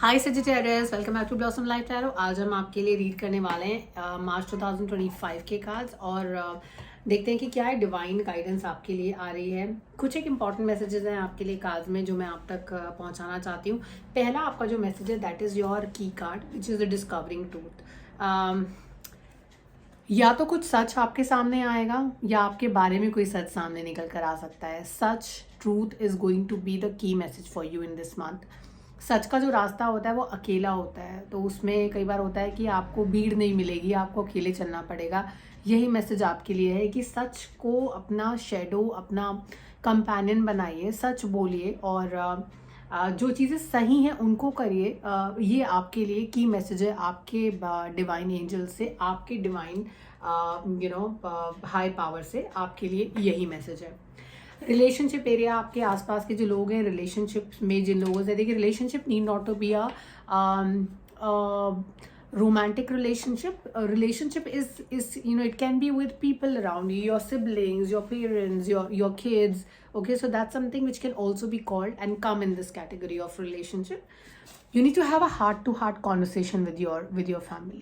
Hi Sagittarius, welcome back to Blossom Life Tarot. आज हम आपके लिए रीड करने वाले हैं मार्च 2025 के कार्ड्स और देखते हैं कि क्या है डिवाइन गाइडेंस आपके लिए आ रही है। कुछ एक इंपॉर्टेंट मैसेजेस हैं आपके लिए कार्ड्स में जो मैं आप तक पहुंचाना चाहती हूँ। पहला आपका जो मैसेज है दैट इज़ योर की card which is the discovering truth. या तो कुछ सच आपके सामने आएगा या आपके बारे में कोई सच सामने निकल कर आ सकता है। सच truth is going to be the key message for you in this month. सच का जो रास्ता होता है वो अकेला होता है, तो उसमें कई बार होता है कि आपको भीड़ नहीं मिलेगी, आपको अकेले चलना पड़ेगा। यही मैसेज आपके लिए है कि सच को अपना शेडो, अपना कंपेनियन बनाइए, सच बोलिए और जो चीज़ें सही हैं उनको करिए। ये आपके लिए की मैसेज है आपके डिवाइन एंजल से, आपके डिवाइन हाई पावर से आपके लिए यही मैसेज है। रिलेशनशिप एरिया, आपके आसपास के जो लोग हैं, रिलेशनशिप में जिन लोगों से, देखिए relationship need not to be a romantic relationship. A relationship is it can be with people around you, your siblings, your parents, your kids. Okay, so that's something which can also be called and come in this category of relationship. You need to have a heart to heart conversation with your family.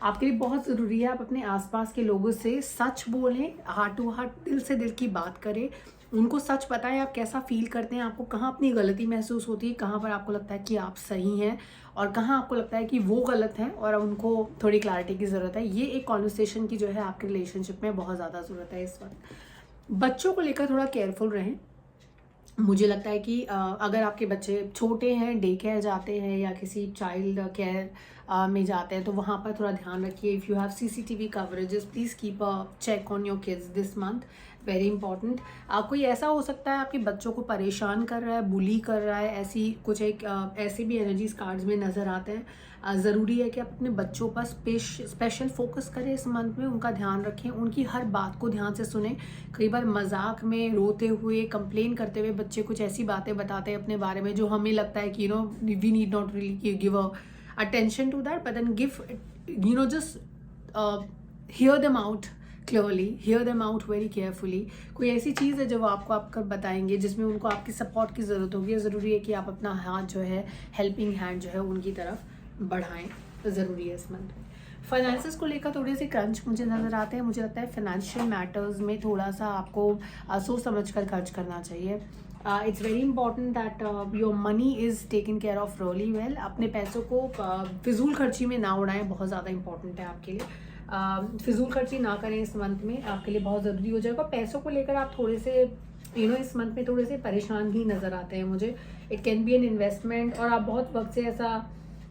आपके लिए बहुत ज़रूरी है आप अपने आसपास के लोगों से सच बोलें, हार्ट टू हार्ट, दिल से दिल की बात करें, उनको सच बताएं आप कैसा फील करते हैं, आपको कहाँ अपनी गलती महसूस होती है, कहाँ पर आपको लगता है कि आप सही हैं और कहाँ आपको लगता है कि वो गलत हैं और उनको थोड़ी क्लैरिटी की ज़रूरत है। ये एक कॉन्वर्सेशन की जो है आपके रिलेशनशिप में बहुत ज़्यादा ज़रूरत है इस वक्त। बच्चों को लेकर थोड़ा केयरफुल रहें। मुझे लगता है कि अगर आपके बच्चे छोटे हैं, डे केयर जाते हैं या किसी चाइल्ड केयर में जाते हैं तो वहाँ पर थोड़ा ध्यान रखिए। If you have CCTV coverages, please keep a check on your kids this month, very important. कोई ऐसा हो सकता है आपके बच्चों को परेशान कर रहा है, बुली कर रहा है, ऐसी कुछ एक ऐसे भी एनर्जीज कार्ड्स में नज़र आते हैं। ज़रूरी है कि आप अपने बच्चों पर स्पेशल फोकस करें इस मंथ में, उनका ध्यान रखें, उनकी हर बात को ध्यान से सुने। कई बार मजाक में, रोते हुए, कंप्लेन करते हुए बच्चे कुछ ऐसी बातें बताते हैं अपने बारे में जो हमें लगता है कि we need not really give a attention to that, but then give just hear them out clearly, hear them out very carefully. कोई ऐसी चीज़ है जो वो आपको बताएंगे जिसमें उनको आपकी सपोर्ट की ज़रूरत होगी। ज़रूरी है कि आप अपना हाथ जो है, हेल्पिंग हैंड जो है उनकी तरफ बढ़ाएं, ज़रूरी है इस मंथ में। फाइनेंसेस को लेकर थोड़े से क्रंच मुझे नज़र आते हैं। मुझे लगता है फाइनेंशियल मैटर्स में थोड़ा सा आपको सोच समझ कर खर्च करना चाहिए। It's very important that your money is taken care of really well. अपने पैसों को फिजूल खर्ची में ना उड़ाएं, बहुत ज़्यादा इंपॉर्टेंट है आपके लिए। फिजूल खर्ची ना करें इस मंथ में, आपके लिए बहुत ज़रूरी हो जाएगा। पैसों को लेकर आप थोड़े से इस मंथ में थोड़े से परेशान ही नज़र आते हैं मुझे। It can be an investment और आप बहुत वक्त से ऐसा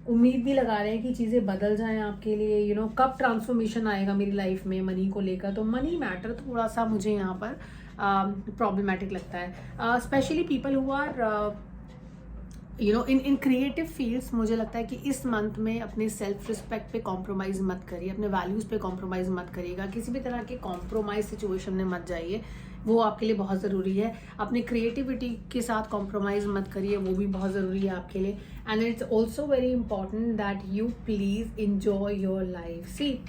उम्मीद भी लगा रहे हैं कि चीज़ें बदल जाएं आपके लिए। कब ट्रांसफॉर्मेशन आएगा मेरी लाइफ में मनी को लेकर, तो मनी मैटर थोड़ा सा मुझे यहाँ पर प्रॉब्लमेटिक लगता है। Specially people who are in creative fields. मुझे लगता है कि इस मंथ में अपने सेल्फ रिस्पेक्ट पे कॉम्प्रोमाइज़ मत करिए, अपने वैल्यूज़ पे कॉम्प्रोमाइज़ मत करिएगा, किसी भी तरह के कॉम्प्रोमाइज़ सिचुएशन में मत जाइए, वो आपके लिए बहुत ज़रूरी है। अपनी क्रिएटिविटी के साथ कॉम्प्रोमाइज़ मत करिए, वो भी बहुत ज़रूरी है आपके लिए। And it's also very important that you please enjoy your life. See,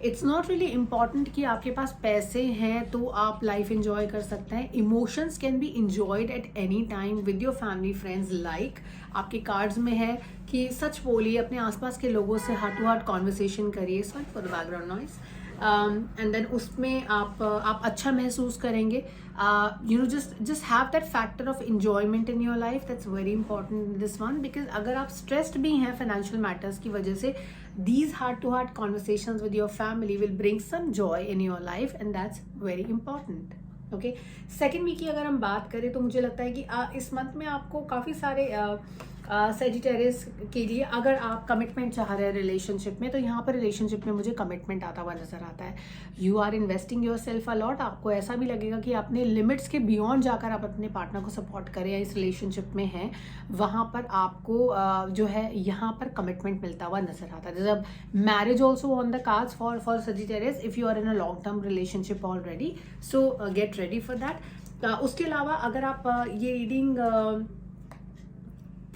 it's not really important कि आपके पास पैसे हैं तो आप लाइफ इंजॉय कर सकते हैं। Emotions can be enjoyed at any time with your family friends. Like आपके कार्ड्स में है कि सच बोलिए, अपने आसपास के लोगों से हार्ट टू हार्ट कॉन्वर्सेशन करिए। Sorry for the background noise. And then उसमें आप अच्छा महसूस करेंगे। Just have that factor of enjoyment in your life, that's very important this one. Because अगर आप स्ट्रेस्ड भी हैं फाइनेंशियल मैटर्स की वजह से, these heart to heart conversations with your family will bring some joy in your life and that's very important. Okay, second week की अगर हम बात करें तो मुझे लगता है कि इस मंथ में आपको काफ़ी सारे सेजिटेरियस के लिए, अगर आप कमिटमेंट चाह रहे हैं रिलेशनशिप में, तो यहाँ पर रिलेशनशिप में मुझे कमिटमेंट आता हुआ नजर आता है। You are investing yourself a lot. आपको ऐसा भी लगेगा कि अपने लिमिट्स के बियॉन्ड जाकर आप अपने पार्टनर को सपोर्ट करें या इस रिलेशनशिप में हैं, वहाँ पर आपको जो है यहाँ पर कमिटमेंट मिलता हुआ नजर आता है। जब marriage also on the cards for Sagittarius if you are in a long term relationship already, so get ready for that. उसके अलावा अगर आप ये रीडिंग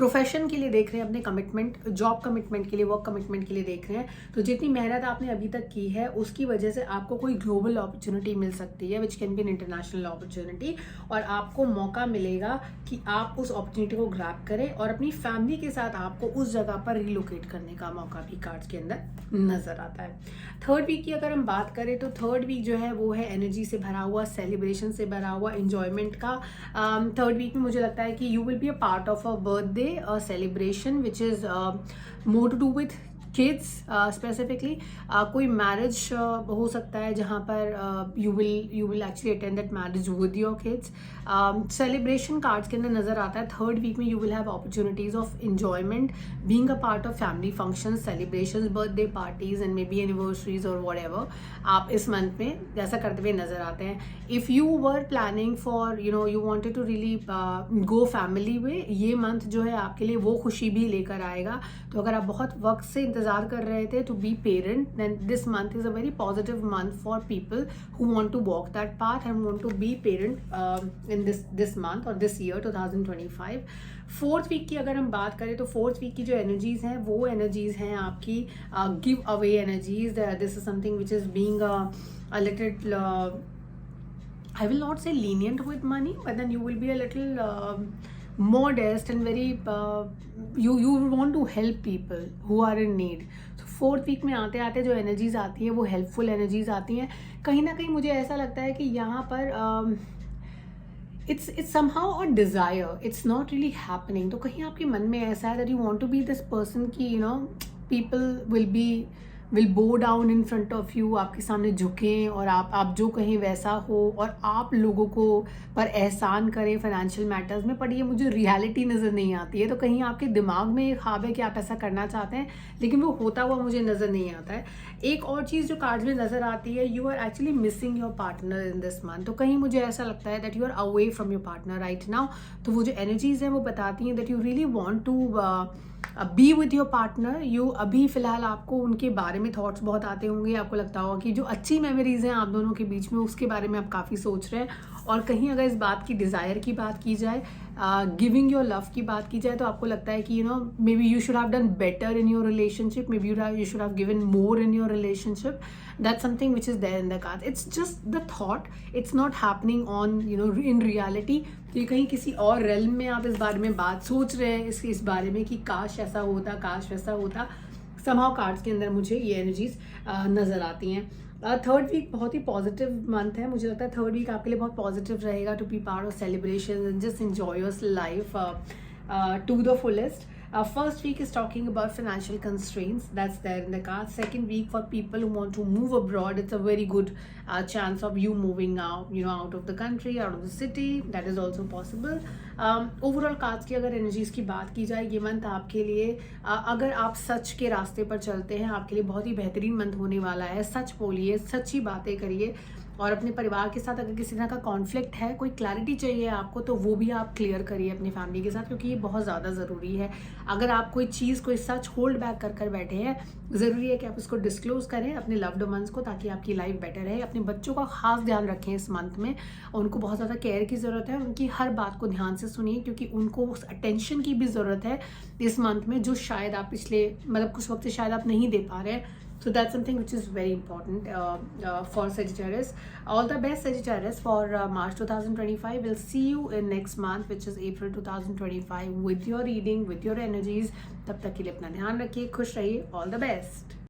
प्रोफेशन के लिए देख रहे हैं, अपने कमिटमेंट, जॉब कमिटमेंट के लिए, वर्क कमिटमेंट के लिए देख रहे हैं, तो जितनी मेहनत आपने अभी तक की है उसकी वजह से आपको कोई ग्लोबल अपॉर्चुनिटी मिल सकती है, which can be an international opportunity, और आपको मौका मिलेगा कि आप उस अपॉर्चुनिटी को ग्रैब करें और अपनी फैमिली के साथ आपको उस जगह पर रिलोकेट करने का मौका भी कार्ड्स के अंदर नजर आता है। थर्ड वीक की अगर हम बात करें तो थर्ड वीक जो है वो है एनर्जी से भरा हुआ, सेलिब्रेशन से भरा हुआ, इंजॉयमेंट का। थर्ड वीक में मुझे लगता है कि you will be a part of a birthday celebration which is more to do with kids specifically. कोई मैरिज हो सकता है जहाँ पर you will actually attend that marriage with your kids. Celebration cards के अंदर नजर आता है थर्ड वीक में you will have opportunities of enjoyment, being a part of family function, celebration, birthday parties and may be anniversaries और whatever. आप इस month में ऐसा करते हुए नजर आते हैं। If you were planning for you wanted to really go family way, ये मंथ जो है आपके लिए वो खुशी भी लेकर आएगा। तो अगर आप बहुत वक्त से इंतजार कर रहे थे to be parent, then this month is a very positive month for people who want to walk that path and want to be parent in this month और दिस ईयर 2025। फोर्थ वीक की अगर हम बात करें तो fourth week की जो energies हैं वो एनर्जीज हैं आपकी give away energies. This is something which is being a little I will not say lenient with money, but then you will be a little modest and very you want to help people who are in need. So fourth week में आते आते जो energies आती है वो helpful energies आती हैं। कहीं ना कहीं मुझे ऐसा लगता है कि यहाँ पर it's somehow a desire, it's not really happening। तो कहीं आपके मन में ऐसा है that you want to be this person कि people will bow down in front of you, आपके सामने झुकें और आप जो कहें वैसा हो और आप लोगों को पर एहसान करें फाइनेंशियल मैटर्स में, पर ये मुझे रियलिटी नज़र नहीं आती है। तो कहीं आपके दिमाग में एक ख्वाब है कि आप ऐसा करना चाहते हैं लेकिन वो होता हुआ मुझे नज़र नहीं आता है। एक और चीज़ जो कार्ड्स में नज़र आती है, you are actually missing your partner in this month. तो कहीं मुझे ऐसा लगता है that you are away from your partner right now. तो वो जो एनर्जीज हैं वो बताती हैं that you really want to be with your partner. You अभी फिलहाल आपको उनके बारे में थॉट्स बहुत आते होंगे, आपको लगता होगा कि जो अच्छी मेमोरीज हैं आप दोनों के बीच में उसके बारे में आप काफ़ी सोच रहे हैं। और कहीं अगर इस बात की डिज़ायर की बात की जाए, गिविंग योर लव की बात की जाए, तो आपको लगता है कि may be you should have done better in your relationship, may be you should have given more in your relationship. That's something which is there in the cards. It's just the thought. It's not happening on in reality. तो ये कहीं किसी और realm में आप इस बारे में बात सोच रहे हैं, इस बारे में कि काश ऐसा होता, काश वैसा होता। somehow कार्ड्स के अंदर मुझे ये एनर्जीज नज़र आती हैं। थर्ड वीक बहुत ही पॉजिटिव मंथ है। मुझे लगता है थर्ड वीक आपके लिए बहुत पॉजिटिव रहेगा to be part of celebration and just enjoy your life to the fullest. First week is talking about financial constraints, that's there in the card. Second week for people who want to move abroad, it's a very good chance of you moving out, out of the country, out of the city. That is also possible. Overall cards की अगर energies की बात की जाए, ये month आपके लिए अगर आप सच के रास्ते पर चलते हैं, आपके लिए बहुत ही बेहतरीन मंथ होने वाला है। सच बोलिए, सच्ची बातें करिए और अपने परिवार के साथ अगर किसी तरह का कॉन्फ्लिक्ट है, कोई क्लैरिटी चाहिए आपको, तो वो भी आप क्लियर करिए अपनी फैमिली के साथ, क्योंकि ये बहुत ज़्यादा ज़रूरी है। अगर आप कोई चीज़, कोई सच होल्ड बैक कर बैठे हैं, ज़रूरी है कि आप उसको डिस्क्लोज करें अपने लव्ड वंस को, ताकि आपकी लाइफ बेटर है। अपने बच्चों का खास ध्यान रखें इस मंथ में, उनको बहुत ज़्यादा केयर की ज़रूरत है। उनकी हर बात को ध्यान से सुनिए, क्योंकि उनको उस अटेंशन की भी ज़रूरत है इस मंथ में, जो शायद आप पिछले कुछ वक्त से शायद आप नहीं दे पा रहे हैं। So that's something which is very important for Sagittarius. All the best Sagittarius for March 2025. We'll see you in next month, which is April 2025, with your reading, with your energies. तब तक के लिए अपना ध्यान रखिए, खुश रहिए. All the best.